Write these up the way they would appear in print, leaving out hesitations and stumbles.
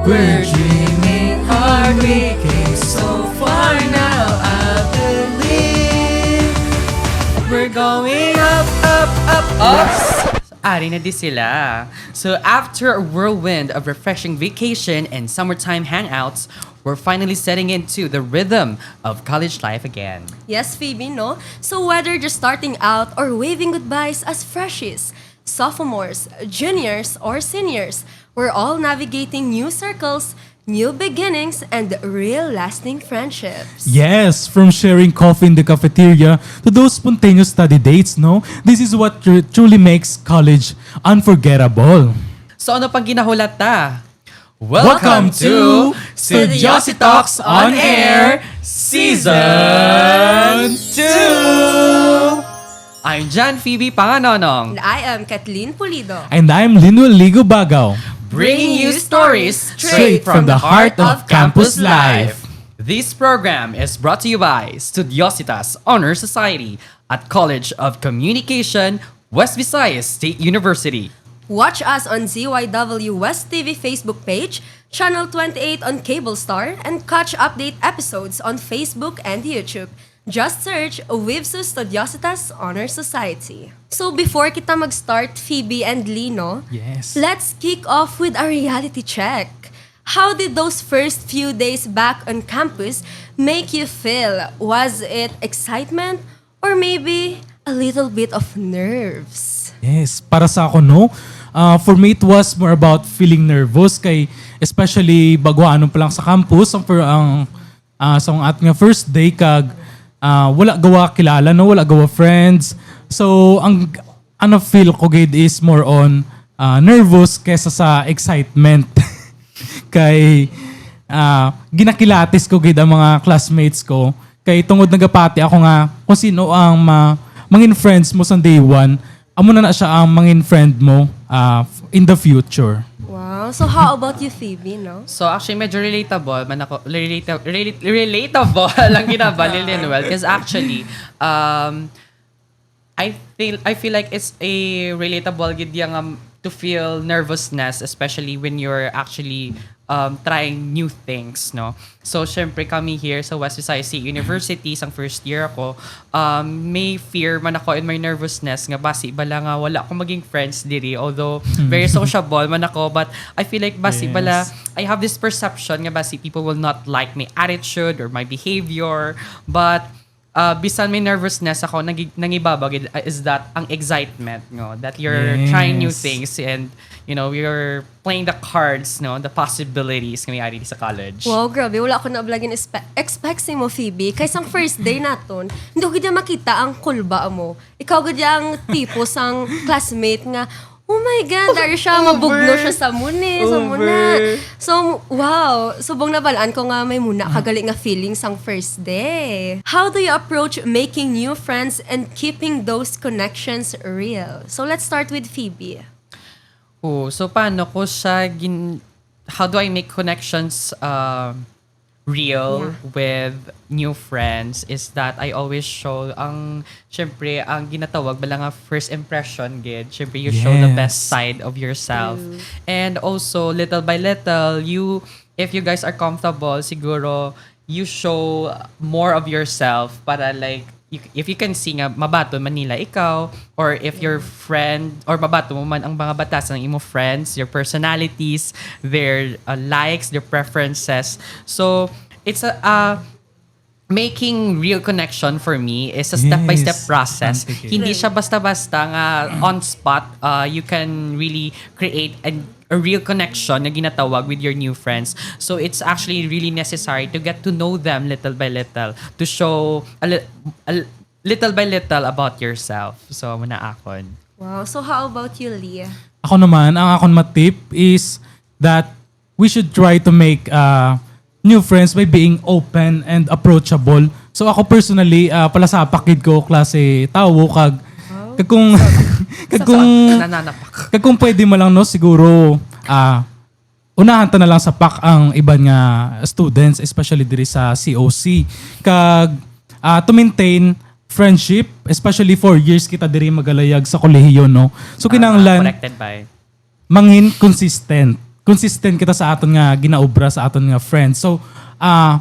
We're dreaming hard, we came so far now. I believe we're going up, up, up, up. Ari na di sila. So after a whirlwind of refreshing vacation and summertime hangouts, we're finally setting into the rhythm of college life again. Yes, Phoebe, no? So whether just starting out or waving goodbyes as freshies, sophomores, juniors, or seniors, we're all navigating new circles, new beginnings, and real lasting friendships. Yes, from sharing coffee in the cafeteria to those spontaneous study dates, no? This is what truly makes college unforgettable. So ano pang ginahulat ta? Welcome to Studiosi Talks on Air Season 2! I'm John Phoebe Panganonong, And I am Kathleen Pulido. And I'm Linuel Ligo Bagaw. bringing you stories Straight from the heart of campus life. This program is brought to you by Studiositas Honor Society at College of Communication, West Visayas State University. Watch us on ZYW West TV Facebook page, Channel 28 on Cable Star, and catch update episodes on Facebook and YouTube. Just search WIVSU Studiositas Honor Society. So before kita mag-start, Phoebe and Lino, Yes. let's kick off with a reality check. How did those first few days back on campus make you feel? Was it excitement or maybe a little bit of nerves? Yes, para sa ako, no? For me, it was more about feeling nervous kay especially baguanon pa lang sa campus ang sa ating first day kag wala gawa kilala, no? Wala gawa friends. So, ang feel ko gid is more on nervous kesa sa excitement. Kay ginakilatis ko gid ang mga classmates ko. Kay tungod nagapati ako nga kung sino ang mangin friends mo sa day one, amo na siya ang mangin friend mo in the future. Wow. So how about you, Phoebe, no? So actually medyo relatable man ako relatable lang ginaba ni Linuel because actually I feel like it's a relatable gid yang to feel nervousness especially when you're actually trying new things, no? So syempre kami here sa West Visayas State University sang first year ako, may fear man ako in my nervousness nga basi bala nga wala akong maging friends diri although very sociable man ako but I feel like basi Yes. bala I have this perception nga basi people will not like my attitude or my behavior but bisan may nervousness ako nangibabag is that ang excitement no that you're trying new Yes. things and you know you're playing the cards no the possibilities nga may ari sa college. Wow, grabe. Wala ako na blagin expect si mo, Phoebe. Kaysang first day naton, hindi ko gid makita ang kulba mo. Ikaw gid ang tipo sang classmate nga, oh my God, dari siya, mabugno siya sa muna. So, wow. Subong nabalaan ko nga may muna kagaling nga feelings ang first day. How do you approach making new friends and keeping those connections real? So, let's start with Phoebe. Oh, so paano ko siya how do I make connections real with new friends is that I always show syempre ang ginatawag bala nga first impression gid. Syempre you show the Yes. best side of yourself. And also little by little if you guys are comfortable siguro you show more of yourself para like if you can see nga mabato man nila ikaw or if your friend or mabato mo man ang mga batas ng imo friends, your personalities, their likes, their preferences. So it's a making real connection for me is a step-by-step Yes. process. Thank you. Hindi siya basta-basta nga on spot. You can really create a real connection na ginatawag with your new friends. So it's actually really necessary to get to know them little by little, to show a little by little about yourself. So muna akon. Wow. So, how about you, Leah? Ako naman, ang akong matip is that we should try to make new friends by being open and approachable. So ako personally, pala sa pakid ko klase tawo kag kung Nananapak. kung pwede mo lang no siguro unahan ta na lang sa PAC ang iban nga students especially diri sa COC kag to maintain friendship especially 4 years kita diri magalayag sa kolehiyo no. So kinahanglan Connected by mangin consistent consistent kita sa aton nga ginaobra sa aton nga friends. So, ang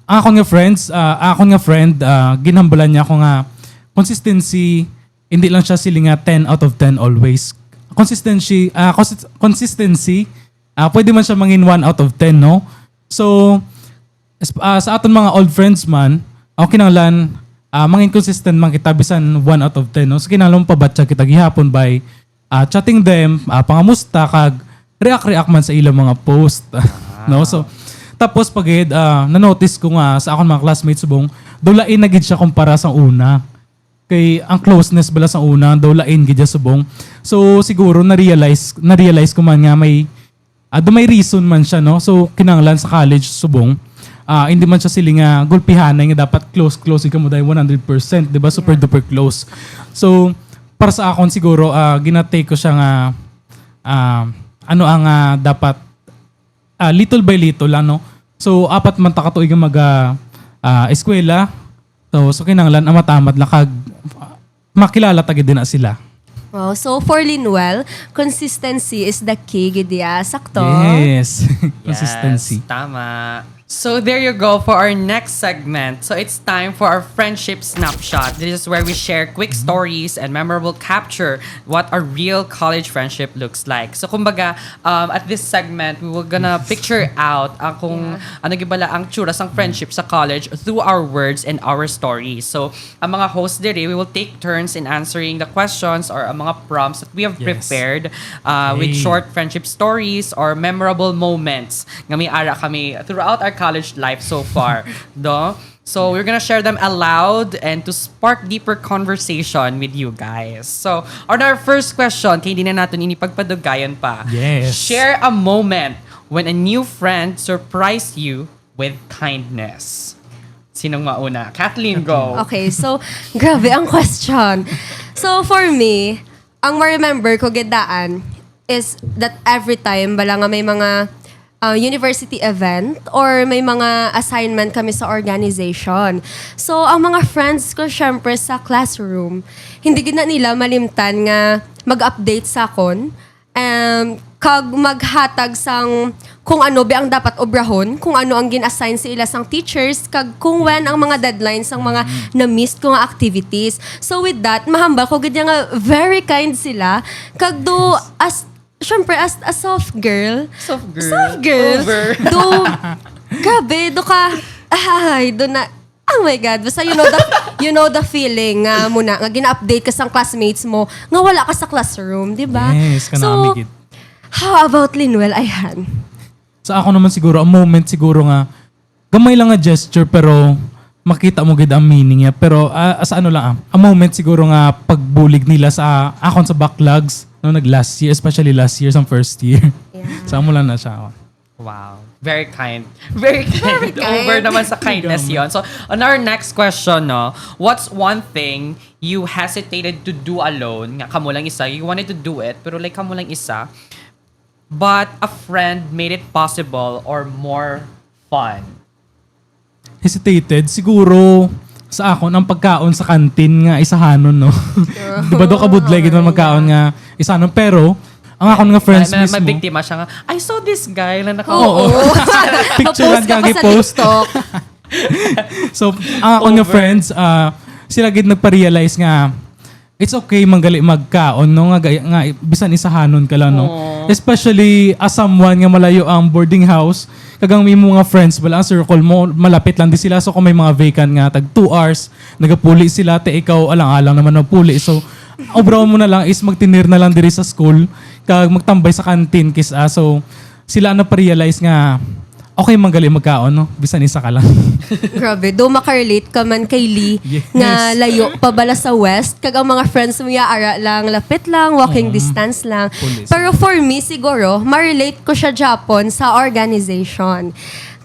akon nga friend, ginhambalan niya ako nga consistency, hindi lang siya sili nga 10 out of 10 always. Consistency, pwede man siya mangin 1 out of 10, no? So, sa aton mga old friends man, ako kinanglan, mangin consistent man kita bisan 1 out of 10, no? So, kinanglan pabatsa kita gihapon by chatting them, pangamusta, kag react man sa ilang mga post. No? So, tapos pagid, na-notice ko nga sa akong mga classmates subong, dulain na gid siya kumpara sa una. Kay ang closeness bala sa una, dulain gid siya subong. So siguro na-realize ko man nga may reason man siya, no. So kinanglan sa college subong, hindi man siya siling nga gulpihanay nga dapat close ka mo dahil 100%, 'di ba? Super duper close. So para sa akon siguro ginatake ko siya nga dapat little by little lang, no. So apat man ta ka tuig mag eskwela. So kinanglan matamat lang kag makilala tagid din na sila. Wow, so for Linwell, consistency is the key, gidya. Sakto? Yes. Consistency. Yes, tama. So there you go for our next segment. So it's time for our friendship snapshot. This is where we share quick stories and memorable capture what a real college friendship looks like. So kumbaga, at this segment, we will gonna picture out kung ano gibala ang tsura sang friendship sa college through our words and our stories. So ang mga hosts diri, we will take turns in answering the questions or ang mga prompts that we have prepared with short friendship stories or memorable moments nga may ara kami throughout our college life so far. Do? So we're gonna share them aloud and to spark deeper conversation with you guys. So on our first question, kaya hindi na natin inipagpadugayan pa. Yes. Share a moment when a new friend surprised you with kindness. Sinong mauna? Kathleen, go. Okay, so grabe ang question. So for me, ang ma-remember ko gidaan is that every time bala nga may mga university event or may mga assignment kami sa organization. So, ang mga friends ko syempre sa classroom, hindi gina nila malimtan nga mag-update sa akon. Kag maghatag sang kung ano ba ang dapat obrahon, kung ano ang gin-assign sa ila sang teachers, kag kung when ang mga deadlines ang mga na-missed ko nga activities. So with that, mahambal ko gid nga very kind sila. Kag do syempre, as a soft girl. Soft girl. Over. Grabe, oh my God, basta you know the feeling nga muna, nga gina-update ka sa classmates mo, nga wala ka sa classroom, di ba? Yes, So, kanamigit. how about Linwell, Ayhan? Sa ako naman siguro, a moment siguro nga, gamay lang nga gesture pero makita mo gid ang meaning niya. Pero sa ano lang, a moment siguro nga pagbulig nila sa akon sa backlogs no last year, especially last year sa first year. Yeah. Sa mo lang na siya. Wow. Very kind. Very kind. Very kind. Over naman sa kindness yon. So, on our next question, no, what's one thing you hesitated to do alone? Nga, kamo lang isa. You wanted to do it, pero like kamo lang isa. But a friend made it possible or more fun. Hesitated siguro sa akon ang pagkaon sa kantin nga isahanon, no. Di ba do kabudlay gid man magkaon nga isahanon, pero ang akon nga friends mismo. May biktima siya nga, I saw this guy na Oo. Picture Mapost lang ka pa kagi sa post. TikTok. So, ang akon nga friends, sila gid nagpa-realize nga it's okay manggali magkaon, no, nga bisan isahanon ka lang, no. Especially as someone nga malayo ang boarding house, kagang may mga friends wala ang circle mo, malapit lang di sila. So kung may mga vacant nga tag 2 hours, nagapuli sila, te ikaw alang-alang naman magpuli. So obraw mo na lang is magtinir na lang diri sa school, kag magtambay sa canteen so sila na pa-realize nga okay manggali magkaon, no, bisan isa ka lang. Grabe, do makarelate ka man kay Lee Yes. nga layo pabala sa west, kag ang mga friends mo yaara lang, lapit lang, walking distance lang. Police. Pero for me siguro, ma-relate ko siya Japon sa organization.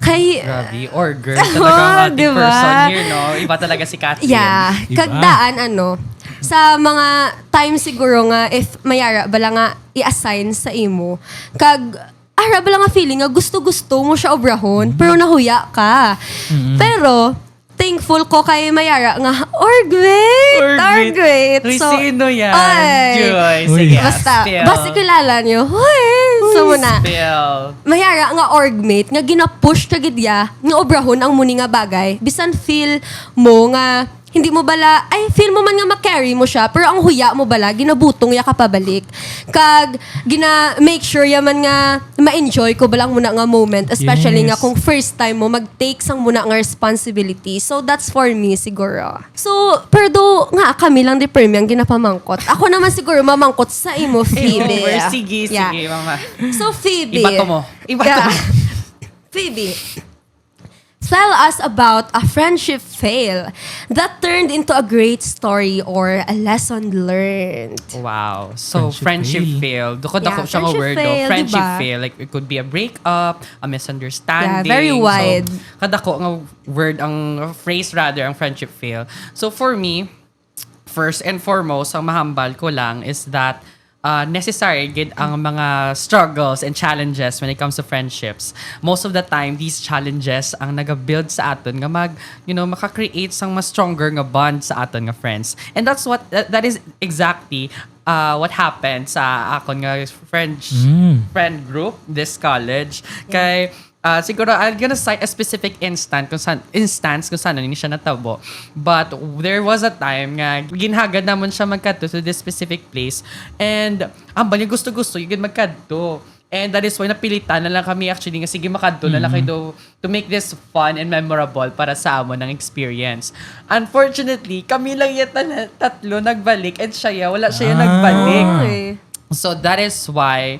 Kay Grabe, or girl talaga ang ating diba? person here, no? Iba talaga si Kathleen. yeah, Iba. kagdaan sa mga time siguro nga if mayara bala nga i-assign sa imo, kag ara bala nga feeling nga gusto-gusto mo siya obrahon, pero nahuya ka. Pero, thankful ko kay Mayara nga, great. Uy, So, sino yan? ay, Joy. Uy. Sige, basta spill. kilala niyo, hoy, So muna, Spill. mayara nga orgmate nga gina-push ka gidya nga obrahon ang muni nga bagay bisan feel mo nga hindi mo bala ay feel mo man nga ma-carry mo siya pero ang huya mo bala ginabutong ya ka pabalik kag gina make sure ya man nga ma-enjoy ko balang muna nga moment especially Yes. nga kung first time mo mag-take sang muna nga responsibility. So that's for me siguro. So pero nga kami lang di premium ginapamangkot. Ako naman siguro mamangkot sa imo Phoebe. Over. Sige, Yeah. sige, mama. So Phoebe. Ibato mo. Ibato mo. Phoebe, tell us about a friendship fail that turned into a great story or a lesson learned. Wow. So, Friendship friendship fail. Dukod Yeah, ako siya nga friendship word, fail, friendship diba? fail. Like, it could be a breakup, a misunderstanding. Yeah, very wide. So, kadako nga word, ang phrase rather, ang friendship fail. So, for me, first and foremost, ang mahambal ko lang is that necessary gid ang mga struggles and challenges when it comes to friendships. Most of the time, these challenges ang naga-build sa aton nga maka-create sang mas stronger nga bond sa aton nga friends. And that's what that is exactly what happened sa akon nga friend group this college. Kay siguro I'm gonna cite a specific instance kung saan hindi siya natabo. But there was a time nga ginhagad namon siya magkadto to this specific place and ang bali gusto yung magkadto. And that is why napilitan na lang kami actually nga sige makadto na lang kayo to make this fun and memorable para sa amon ng experience. Unfortunately, kami lang yata na tatlo nagbalik and wala siya yung nagbalik. Ay. So that is why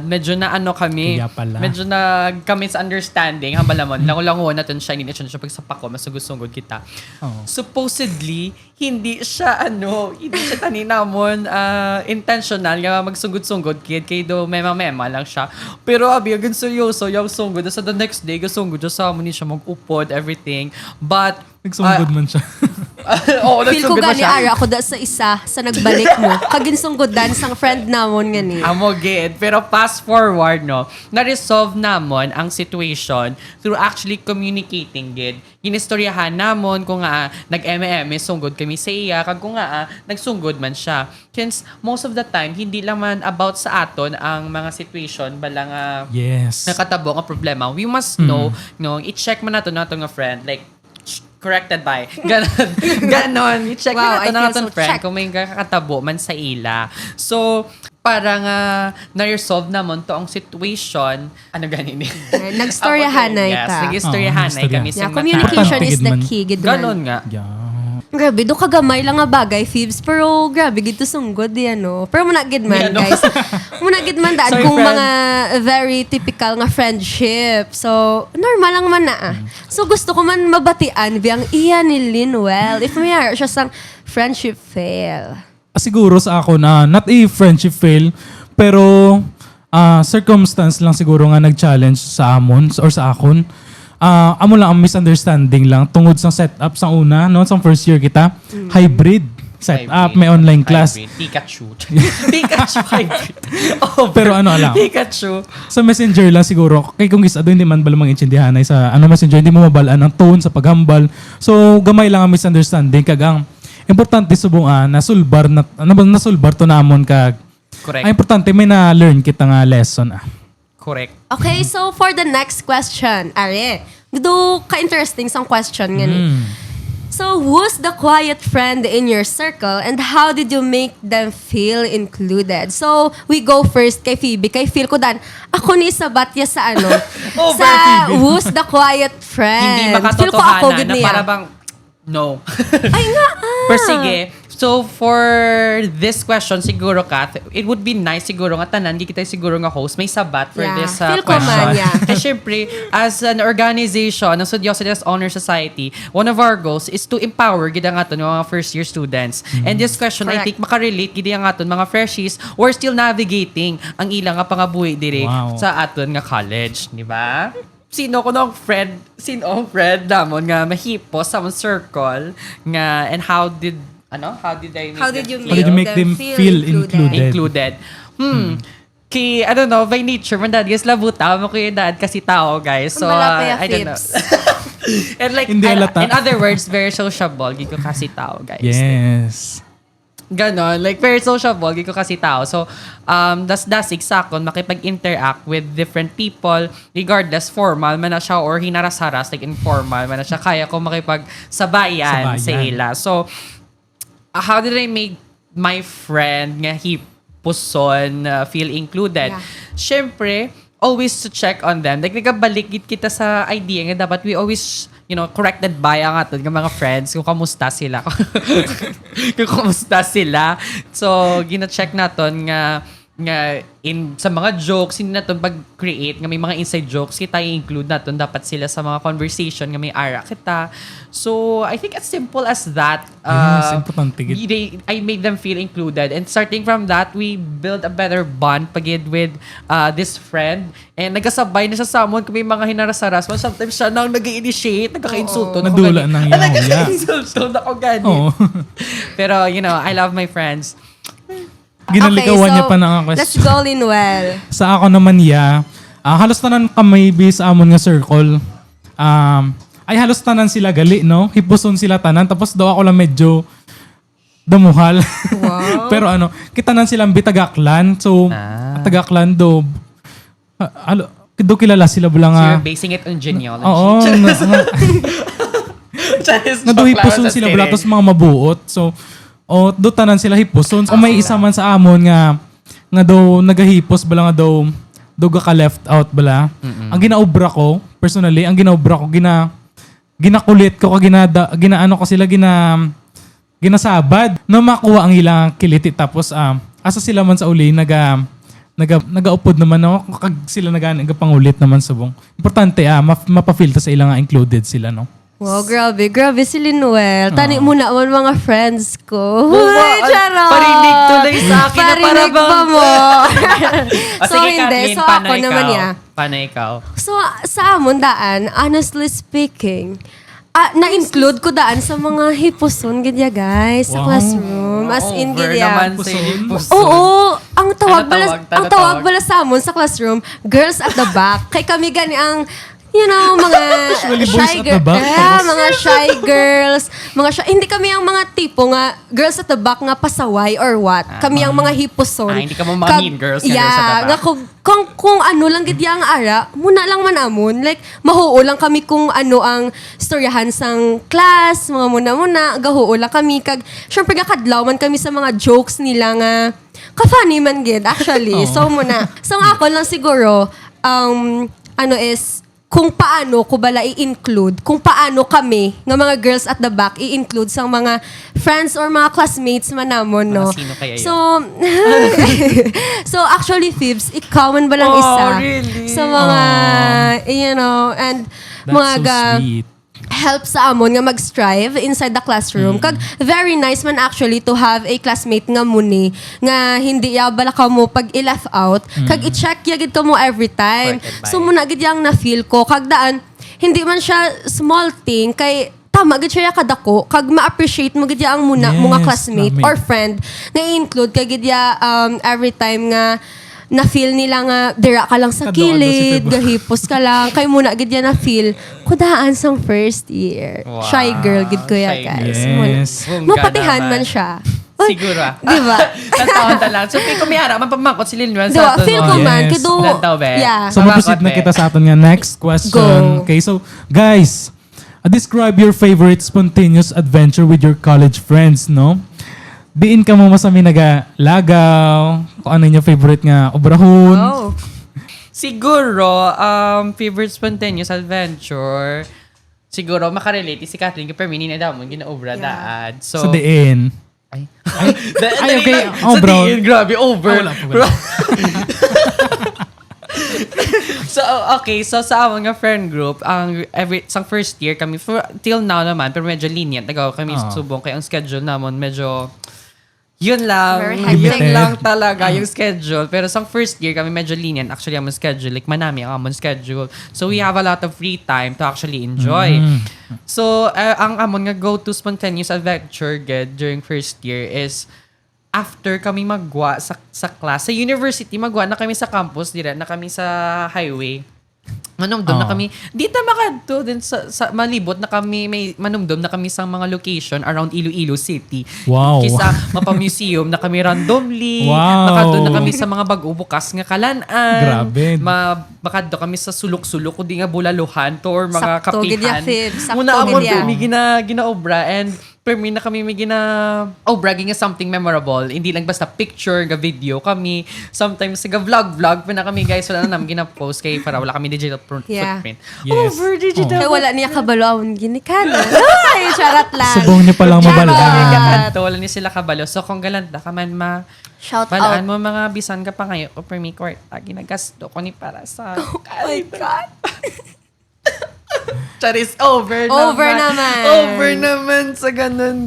medyo na kami, Kaya pala. medyo na kami sa understanding, hambala mo, lango-lango natin siya, hindi siya pagsapak ko, masugod-sugod kita. Oh. Supposedly, hindi siya taninamon intentional nga magsugod-sugod kay do mema-mema lang siya. Pero abi, agad seryoso, yung sugod, sa the next day, gasugod siya sa amin siya mag-upod, everything. But, Nagsungod man siya. oo, Feel ko nagsugod na gani siya. ara ako da sa isa sa nagbalik mo. Kaginsunggodan sang friend namon nga ni. Amo gid. Pero fast forward, no, na-resolve namon ang situation through actually communicating gid. Ginistoryahan namon kung nga nag-MM, sunggod kami sa iya, kag kung nga nagsunggod man siya. Since most of the time, hindi lang man about sa aton ang mga situation, balang Yes. nakatabo nga problema. We must know, no, i-check man nato nga friend, like, corrected by. Ganon. I-check Wow, I na feel natin so friend checked. kung may kakatabo man sa ila. So, parang na-resolve naman to ang situation. Ano ganin? Nagstoryahan na Yes, ita. nagstoryahan na nagstorya. kami. Yeah, sa communication Importante is gid the man. key. Gid man. Ganon nga. Yeah. Grabe, do kagamay lang nga bagay, Phoebes. Pero grabe, gito sunggod yan, no? Pero muna gid man, Yan, no? guys. Muna gid man daan Sorry, kung friend. mga very typical nga friendship. So, normal lang man na. So, gusto ko man mabatian biyang iya ni Linwell. If may siya sang friendship fail. Siguro sa ako na not a friendship fail, pero circumstance lang siguro nga nag-challenge sa amon or sa akon. Amo lang ang misunderstanding lang tungod sa setup sa una, no? Sa first year kita, hybrid setup, Hybrid. may online class. Hybrid. Pikachu. Pikachu hybrid. Oh, Pero ano lang, Pikachu. sa messenger lang siguro, kay kung isa doon hindi man balang maintindihan ay sa messenger, hindi mo mabalaan ang tone sa paghambal. So, gamay lang ang misunderstanding kagang importante subong nasulbar to namon kag Correct. ay importante may na-learn kita nga lesson Correct. Okay, so for the next question, Are, do ka-interesting sang question nga ni. So, who's the quiet friend in your circle and how did you make them feel included? So, we go first kay Phoebe. Kay feel ko dan, ako ni sabat ya sa Over, sa Phoebe. who's the quiet friend. Hindi Feel ko ako makatotohanan gud na niya. para bang no. Ay nga, Pero sige, so for this question siguro, Kath, it would be nice siguro nga tanan, di kita siguro nga host, may sabat for Yeah. this Feel ko question. man, yeah. Kasi syempre, as an organization, ng Studiositas Honor Society, one of our goals is to empower gida nga to mga first year students. And this question, I Correct. think, makarelate gida nga to mga freshies who are still navigating ang ilang nga pangabuhi diri Wow. sa aton nga college, di ba? Sino ang friend namon nga mahipo sa mong circle nga and how did I make How did them you How did you feel make them feel included? included? Kay, I don't know, by nature, man dad, guys, labuta mo kay dad kasi tao, guys. So, Ang balapaya, I don't know. Phipps. And like, Hindi halata. in other words, very sociable, gito kasi tao, guys. Yes. Ganon. Like, very sociable. Di ko kasi tao. So, dasig sa akon, makipag-interact with different people, regardless, formal man na siya or hinaras-haras, like informal man na siya. Kaya ko makipag-sabayan sa ila. So, how did I make my friend nga hipuson feel included? Yeah. Syempre, always to check on them. Like, nagabalik kita sa idea nga dapat we always, corrected by ang aton ng mga friends kung kamusta sila. Kung kamusta sila. So, gina-check naton nga sa mga jokes, hindi natin pag-create nga may mga inside jokes, kita i-include natin dapat sila sa mga conversation nga may ara kita. So, I think as simple as that. Yes, importante gid. I made them feel included. And starting from that, we build a better bond pagid with this friend. And nagkasabay na siya sa amon kung may mga hinaras-haras. Sometimes siya nang nag-initiate, nagkaka-insulto. Nadula ng yahuya. Nagkaka-insulto na ako gani. Oo. Pero, I love my friends. Ginalikawan niya pa ng let's question. go, Linwell. Sa ako naman, halos tanan kami sa amon nga circle. Ay halos tanan sila gali, no? Hipuson sila tanan. Tapos daw ako lang medyo damuhal. Wow. Pero kita nan silang bitagaklan. So, tagaklan do. Do kilala sila So, bula nga. you're basing it on genealogy. Oo. Charis, Naduhipuson sila bula. Tapos mga mabuot. So, do tanan sila hipuson. So, may isa man sa amon nga do nagahipos bala nga do ka left out bala. Ang ginaobra ko, personally, ginakulit ko, ginaano ko sila, ginasabad na makuha ang ilang kiliti. Tapos, asa sila man sa uli, nagaupod naman ako, kag sila nagapangulit naman subong. Importante, mapafilter sa ilang included sila, no? Wow, grabe. Grabe si Linwell. Tani mo na man mga friends ko. Wow, Uy, charot! parinig tuloy sa akin na para Parinig bang- pa mo. So, sige, Kathleen, So, paano ako naman ikaw? ya. Paano ikaw? So, sa amon daan, honestly speaking, na-include ko daan sa mga hipuson, gadya guys, sa Wow. classroom. As in, Over gadya. naman sa hipuson. Oo, ang tawag Ano bala, tawag? ang tawag bala sa amon sa classroom, girls at the back. Kay kami gani ang mga Usually boys shy at the back. mga shy girls, hindi kami ang mga tipo nga girls at the back nga pasaway or what. Kami ang mga hipuson. Hindi ka mo mga mean girls nga girls at the back. Nga kung ano lang gid ang ara, muna lang man amon. Like mahuo lang kami kung ano ang storyahan sang class, mga muna gahuo lang kami kag syempre gakadlaw man kami sa mga jokes nila nga ka-funny man gid actually. So muna. So ako lang siguro is kung paano ko bala i-include, kung paano kami, ng mga girls at the back, i-include sa mga friends or mga classmates man namon, no? Mga sino kaya yun? So actually, Fibs, ikaw man ba lang Oh, isa? really? Sa mga, and That's mga so sweet. help sa amon nga mag-strive inside the classroom. Kag very nice man actually to have a classmate nga muni nga hindi ya bala ka mo pag i-left out. Kag i-check ya gid ka mo every time. Corrected by. So muna gid yang na-feel ko kag daan hindi man siya small thing kay tama gid siya kadako kag ma-appreciate mo gid ya ang muna Yes, mga classmate nami. or friend nga i-include kay gid ya every time nga na-feel nila nga dira ka lang sa Kadoon na si kilid, Febo. gahipos ka lang, kay muna gid yan na-feel, kudaan sang first year. Wow. Shy girl gid ko ya Shy guys. Yes. Bongga Mapatihan naman. man siya. Uy, Siguro Di ba? Tantawan ta lang. So, kung may harap, mapamakot si Linwan Di ba? sa Feel ato, ko no? man, Yes. kido. Lantaw, be. Yeah. So, mag-proceed na kita sa aton nga next question. Go. Okay, so, guys, describe your favorite spontaneous adventure with your college friends, no? Diin ka mo masami nagalagaw, kung ano yung favorite nga obrahon. Oh. Siguro, favorite spontaneous adventure, siguro, makarelate si Kathleen kay Permini na daw mo, gina-obra daan. So, Sa diin. Ay, okay. Sa Oh, bro. diin, grabe, over. Wala po, wala. So, okay. So, sa among nga friend group, sang first year kami, till now naman, pero medyo lenient. Nagawa kami subong kaya ang schedule namon medyo, yun lang. Very Yun hectic. lang talaga yung schedule. Pero sang first year kami medyo lenient. Actually, among schedule, like manami ang among schedule. So, we have a lot of free time to actually enjoy. So, ang amon nga go-to spontaneous adventure ged during first year is after kami magwa sa class. Sa university, magwa na kami sa campus, dira na kami sa highway. manumdum na kami. Di ta makadto din sa malibot na kami, may manumdum na kami sa mga location around Iloilo City. Wow. Kisa mapa-museum na kami randomly. Wow. Makadto na kami sa mga bag-o bukas nga kalan-an. Grabe. Makadto kami sa sulok-sulok kundi nga bulaluhan to or mga Sakto, kapihan. gidya, Fib. Sakto, Muna amon gidya. kami ginaobra and per me na kami may bragging nga something memorable. Hindi lang basta picture, ga video kami. Sometimes ga vlog pa na kami guys. Wala na namin gina-post kay para wala kami digital Yeah. footprint. Yes. Over digital. Kaya wala niya kabalawon ginikanan. Ay, charat lang. Subong niya palang Charot. mabalaan. Kanto, wala ni sila kabalo. So kung galanta ka man Shout balaan out. mo mga bisan ka pa ngayon o per me court. Ginagasto ko ni para sa Oh my God. Charis, over Over naman. Over naman sa ganun.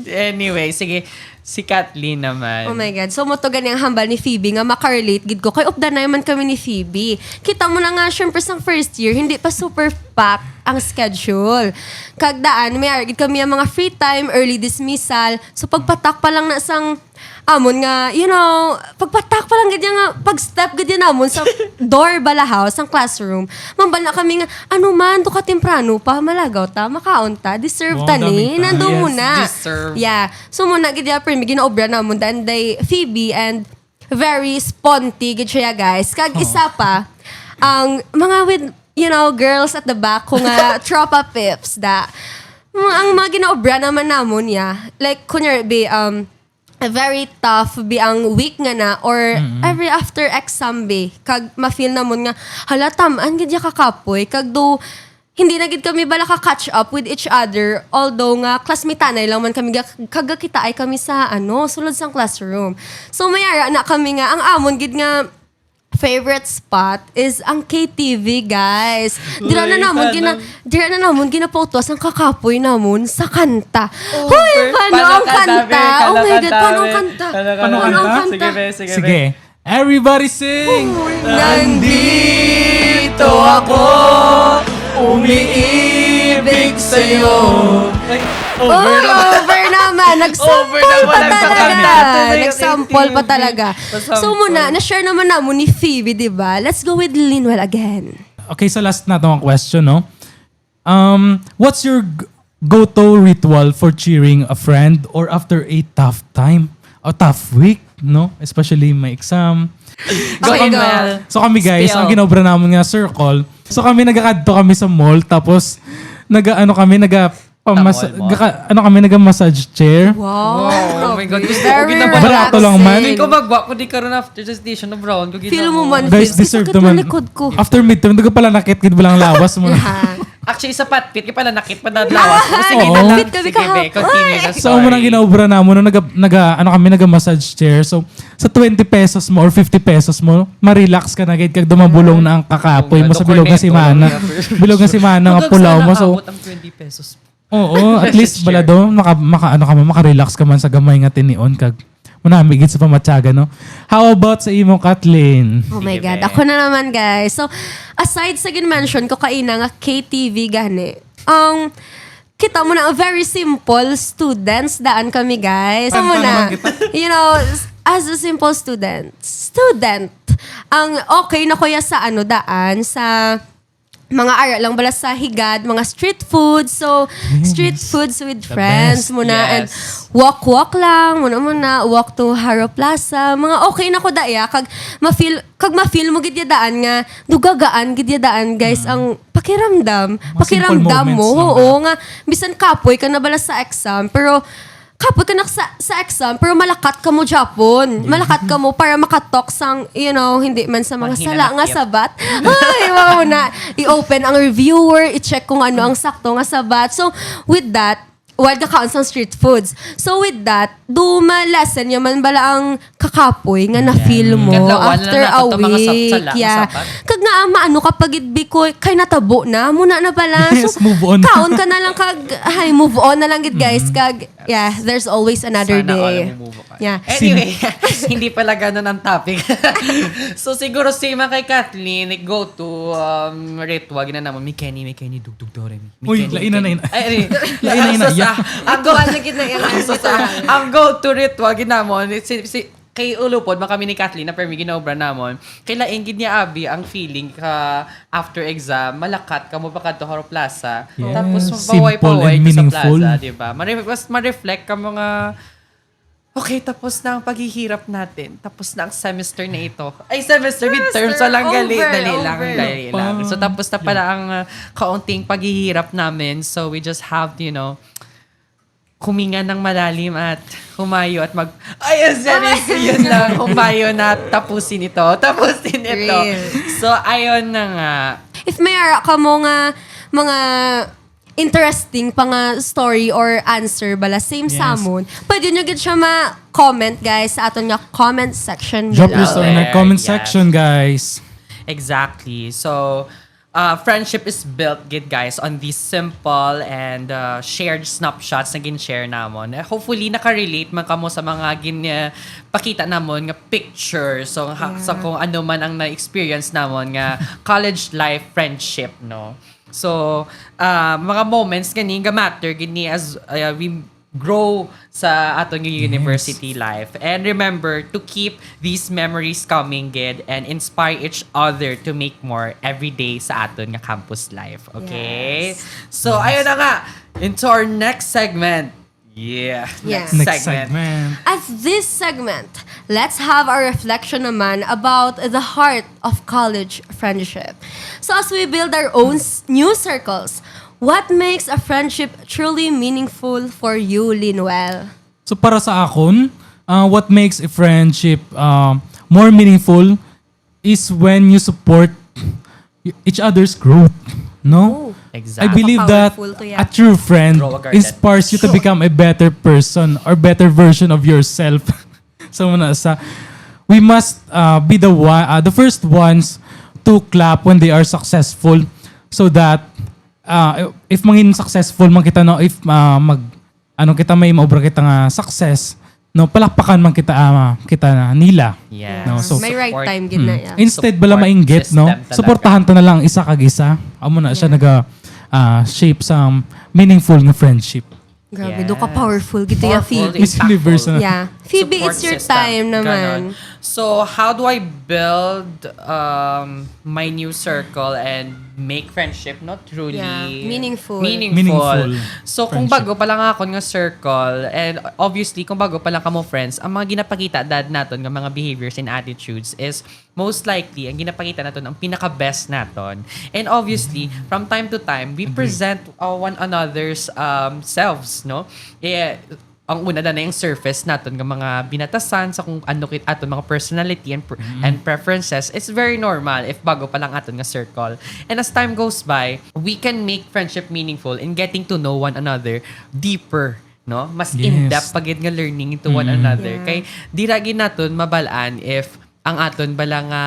Anyway, sige. Si Kathleen naman. Oh my God. So, mo to ganyang hambal ni Phoebe nga makarelate gid ko. Kay upda na man kami ni Phoebe. Kita mo na nga, syempre sa first year, hindi pa super pack ang schedule. Kagdaan, may argid kami ang mga free time, early dismissal. So, pagpatak pa lang na sang amon nga, pagpatak pa lang ganyan nga, pag-step ganyan namon sa door balahaw, sang classroom, mambal na kami nga, ano man, to ka temprano pa, malagaw ta, makaon ta, deserve Wow, ta ni, daming ta. nandun Yes, mo na. deserve. Yeah. So muna, ganyan pa rin, ginaobra namon, dan day Phoebe and very sponty, gid siya guys. Kag isa pa, ang mga with, girls at the back, kung nga tropa pips, ang mga ginaobra naman namon ya, like, kunyari, very tough be ang week nga na or every after exam be kag ma-feel namon nga hala tamaan gid ya kakapoy kag do hindi na gid kami bala ka catch up with each other although nga classmate tanay lang man kami kagakita ay kami sa sulod sang classroom. So mayara na kami nga ang amon gid nga favorite spot is ang KTV, guys. Dira na namon ginapotos ang kakapoy namon sa kanta. Hoy, paano ang kanta? Oh my God, paano ang kanta? Paano ang kanta? Sige. Everybody sing! Nandito ako, umiibig sa'yo. Over naman. Nagsample Over pa naman. talaga. Nagsample. Nagsample pa talaga. Nagsample. So muna, na-share naman namon ni Phoebe, di ba? Let's go with Linwell again. Okay, so last na itong question, no? What's your go-to ritual for cheering a friend or after a tough time? A tough week, no? Especially may exam. Okay, go. So kami guys, Spill. ang ginobra namin nga circle. So kami nagakadto kami sa mall tapos nagamassage chair. Wow. Oh my God. Gusto ko Very ginabahan. Barato lang man. Hindi ko magwa ko di karon after the station of Brown. Feel mo man, Guys, Phoebe. deserve Sakit naman. na likod ko. After midterm, hindi ko pala nakit, kid bilang lawas mo. Actually, sa patpit, pala nakit pa dadlawas. Sige Oo. na lang. Patpit kami Sige, be. kahapon. Continue the story. So, mo nang ginaubra na mo, kami naga-massage chair. So, sa 20 pesos mo or 50 pesos mo, ma-relax ka na, kahit kag dumabulong na ang kakapoy mo sa bilog nga si Mana. Bilog nga si Mana, nga pulaw mo. So, ang 20 pesos. oo, at least bala do, maka-relax ka man sa gamay nga tinion, kag manamigit sa pamatyaga, no? How about sa imong Kathleen? Oh my Sige, God. be. Ako na naman, guys. So, aside sa gin-mention ko kaina nga KTV gani, kita mo na, very simple students daan kami, guys. So, muna, as a simple student, ang okay na kuya sa daan, sa mga ara lang bala sa higad, mga street food. So, street foods with friends best. muna. And Yes. walk lang. Muna, walk to Haro Plaza. Mga okay na ko daya. Kag ma-feel mo gidyadaan nga, dugagaan gidyadaan, guys, ang pakiramdam. Mga Pakiramdam simple mo. moments lang Oo nga. Bisan kapoy ka na bala sa exam. Pero, kapoy ka na sa exam, pero malakat ka mo Japon. Malakat ka mo para makatalk sang, hindi man sa mga sala nga Mahinanakit. sabat. Ay, wow na. I-open ang reviewer, i-check kung ano ang sakto nga sabat. So, with that, while kakaon sa street foods. So with that, lesson yung man bala ang kakapoy nga na-feel mo Kadlawan after na a nato to mga week. sala, Yeah. sapat. Kag nga maano kapag idbi ko, kay natabo na, muna na pala. Yes, move on. Kaon ka na lang move on na lang gid guys. Kag, there's always another Sana all day. move on. Yeah. Anyway, hindi pala ganun ang topic. So siguro same ang kay Kathleen, go to ritual na naman. May Kenny, dugdug do re. Uy, laina na ina. Ay, Laina na, so, yeah. ang go Tuwan na gid na yan. ang go to ritual ginamon si kay ulupod man kami ni Kathleen na permi ginaobra namon kay laing gid niya abi ang feeling ka after exam malakat ka mo pa kadto Haro Plaza Yes. tapos Simple mapaway-paway and ka sa meaningful. plaza di ba ma-reflect ka mga okay, tapos na ang paghihirap natin. Tapos na ang semester na ito. Ay, semester, midterms. So lang gali. Dali lang. Dali lang. So tapos na pala ang kaunting paghihirap namin. So we just have to, huminga ng malalim at humayo at ayun, seriously, yun lang. Humayo na tapusin ito. Tapusin ito. Real. So, ayun na nga. If may ara ka mo nga mga interesting pa nga story or answer bala same Yes. samon, pwede nyo gid siya ma-comment guys sa aton nga comment section Drop below. your story in our There, comment yes. section, guys. Exactly. So, friendship is built, good guys, on these simple and shared snapshots na gin-share namon. Hopefully, nakarelate man kamo sa mga pakita namon nga pictures. So, sa kung ano man ang na-experience namon nga college life friendship, no? So, mga moments gani nga matter gini as we grow sa atong university life. And remember to keep these memories coming, gid, and inspire each other to make more every day sa aton nga campus life. Okay? Yes. So, ayun na nga. Into our next segment. Yeah. Yes. Next segment. At this segment, let's have a reflection naman about the heart of college friendship. So as we build our own new circles, what makes a friendship truly meaningful for you, Linuel? So para sa akon, what makes a friendship more meaningful is when you support each other's growth. No? I Exactly. believe that Powerful to a yan. true friend Grow a garden. inspires you to become a better person or better version of yourself. So we must be the first ones to clap when they are successful, so that if mangin successful man kita, no, if kita may maobra kita nga success, no, palakpakan man kita na nila. Yes. No, so May right support. time gid na yan. Instead Support bala mainggit, no, system talaga. suportahan ta na lang isa kag isa. Amo na siya shape some meaningful nga friendship. Grabe, Yes. do ka powerful gito ya, Powerful, Phoebe. Miss Universe na. Yeah. Phoebe, Support it's your system. time naman. Ganon. So, how do I build my new circle and make friendship not truly Yeah, meaningful. Meaningful So, kung friendship. bago pa lang ako nga circle, and obviously, kung bago pa lang kamo friends, ang mga ginapakita dad naton nga mga behaviors and attitudes is most likely, ang ginapakita naton ang pinaka-best naton. And obviously, from time to time, we present one another's selves, no? Ang una na yung surface natin ng mga binatasan sa kung ano aton mga personality and preferences. It's very normal if bago pa lang aton nga circle. And as time goes by, we can make friendship meaningful in getting to know one another deeper, no? Mas Yes. in-depth pagid nga learning into one another. Yeah. Kay di ra gid naton mabalaan if ang aton bala nga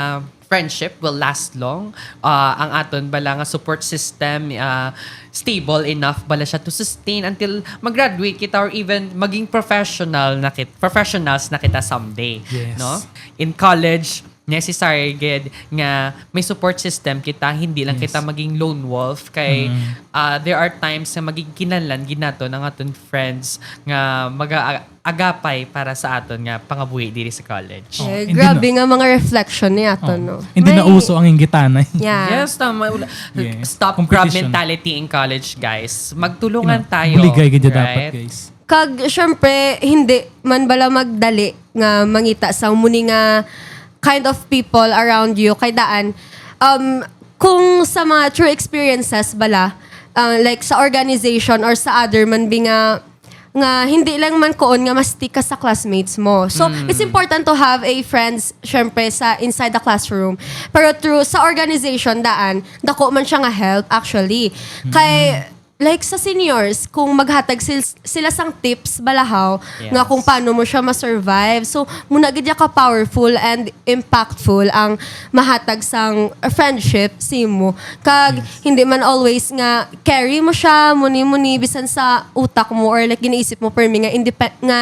friendship will last long. Ang aton bala nga support system stable enough bala siya to sustain until mag-graduate kita or even maging professionals na kita someday. Yes. No? In college, necessary gid nga may support system kita, hindi lang Yes. kita maging lone wolf kay there are times na maging kinahanglan gid nato ng aton friends nga mag-agapay para sa aton nga pangabuhi diri sa college. Oh, Eh, hindi grabe nga mga reflection niya to, no? Hindi na May- uso ang inggitanay. Yeah. Yes, tama. Yes. Stop grab Competition. mentality in college, guys. Magtulungan tayo. Buligay gid dapat, right? guys. Kag, syempre, hindi man bala magdali nga mangita sa muni nga kind of people around you. Kay daan, kung sa mga true experiences bala, like sa organization or sa other man bi nga hindi lang man koon nga mastik ka sa classmates mo. So, it's important to have a friends, syempre, sa inside the classroom. Pero through sa organization daan, dako man siya nga help actually. Kay, like sa seniors, kung maghatag sila sang tips balahaw, Yes. nga kung paano mo siya ma-survive. So, muna gid ka powerful and impactful ang mahatag sang friendship simo. Kag hindi man always nga carry mo siya muni bisan sa utak mo or like giniisip mo permi nga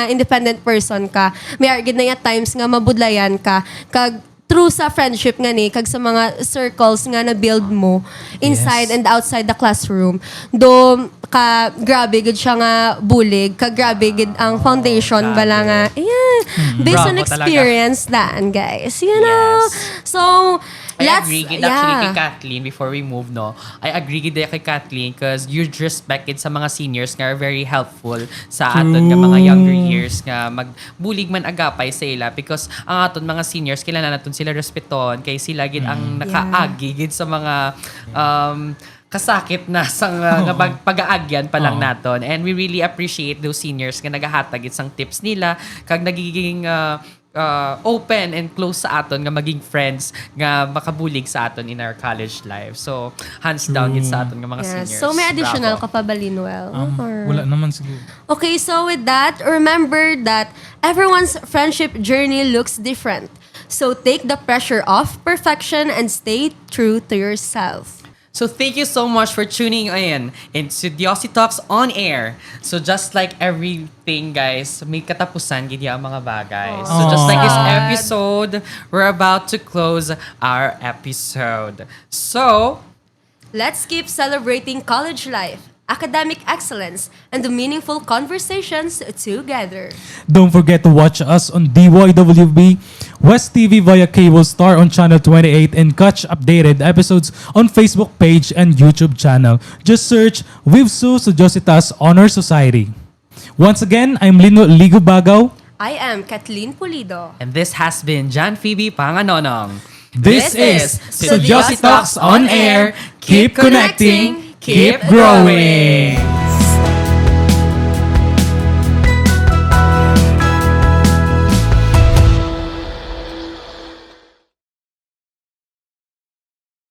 independent person ka. May gid na nga times nga mabudlayan ka. Kag true sa friendship nga ni, kag sa mga circles nga na build mo inside Yes. and outside the classroom. Do ka grabe gid siya nga bulig, ka grabe gid ang foundation grabe. bala nga. Ayan, based on Bravo talaga. experience daan, guys. You know. Yes. So, I let's agree gid actually kay Kathleen before we move, no? I agree gid kay Kathleen because you respect it sa mga seniors nga are very helpful sa aton nga mga younger years nga magbulig man agapay sa ila because ang aton mga seniors kailangan naton sila respeton kay sila gid ang nakaagi gid sa mga kasakit na sa nga pag-aagyan pa lang naton, and we really appreciate those seniors nga nagahatag isang tips nila kag nagiging open and close sa aton nga maging friends nga makabulig sa aton in our college life. So, hands down yun sa aton nga mga Yeah. seniors. So, may additional Bravo. ka pa ba, Linwell? Or- Wala naman siguro. Okay, so with that, remember that everyone's friendship journey looks different. So take the pressure off perfection and stay true to yourself. So thank you so much for tuning in into Diosy Talks on Air. So just like everything, guys, may katapusan gid ang mga bagay. So just like this Sad. episode, we're about to close our episode. So, Let's keep celebrating college life, academic excellence, and the meaningful conversations together. Don't forget to watch us on DYWB West TV via Cable Star on Channel 28 and catch updated episodes on Facebook page and YouTube channel. Just search Vivsu Sujositas Honor Society. Once again, I'm Lino Ligo Bagaw. I am Kathleen Pulido. and this has been John Phoebe Panganonong. This is Sujyosi Talks on Air. Keep connecting, keep growing.